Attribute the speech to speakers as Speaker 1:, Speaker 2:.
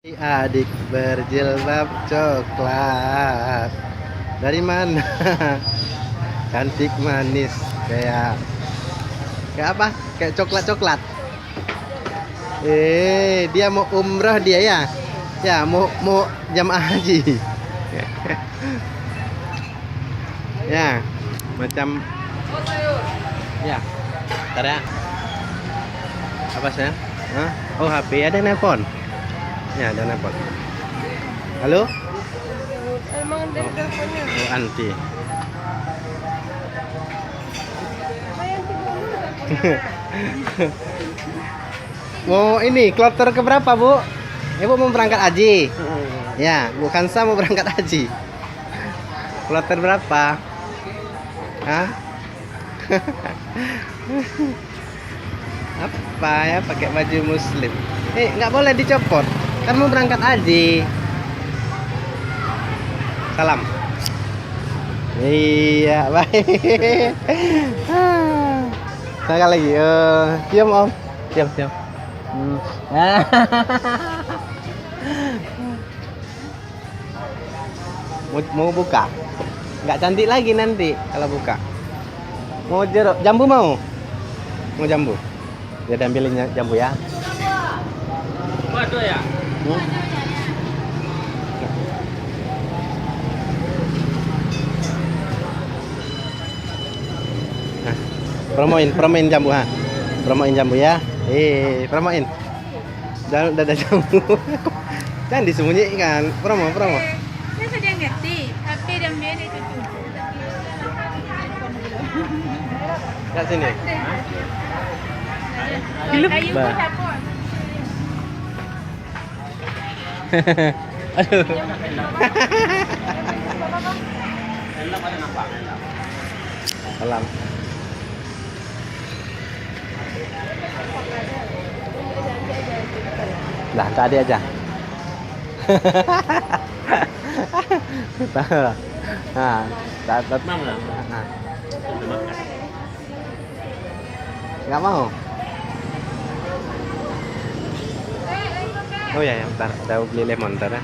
Speaker 1: Adik berjilbab coklat. Dari mana? Cantik manis kayak apa? Kayak coklat-coklat. Dia mau umrah dia ya? Ya, mau jamaah haji. Ya, macam ya. Bentar ya. Apa sih? Hah? Oh, HP ada nelpon. Ya, ada nelpon. Halo?
Speaker 2: Emang ada teleponnya?
Speaker 1: Oh, anti. Mau ini kloter ke berapa, Bu? Ibu mau berangkat haji? Ya, bukan saya mau berangkat haji. Kloter berapa? Hah? Apa ya pakai baju muslim? Nggak boleh dicopot. Kan mau berangkat haji. Salam. Iya, baik. Sekali lagi. Diam, Om. Diam, diam. Mau buka? Nggak cantik lagi nanti kalau buka. Mau jeruk? Jambu mau? Mau jambu? Ya, ambilin jambu ya.
Speaker 3: Waduh ya.
Speaker 1: Nah, promoin jambu ha. Promoin jambu ya. Promoin. Udah ada jambu. Jangan disembunyikan. Promo.
Speaker 2: Saya sudah ngerti, tapi dan biar itu cukup.
Speaker 1: Lihat sini.
Speaker 2: Kayu
Speaker 1: Bah.
Speaker 2: siapa?
Speaker 1: Aduh.
Speaker 3: Enak ada nampak.
Speaker 1: Salam. Lah, tadi aja. Nah, dapat.
Speaker 3: Mau nggak?
Speaker 1: Nah,
Speaker 3: Udah makan.
Speaker 1: nggak mau. Oh ya, bentar. Ada beli lemon, bentar ya.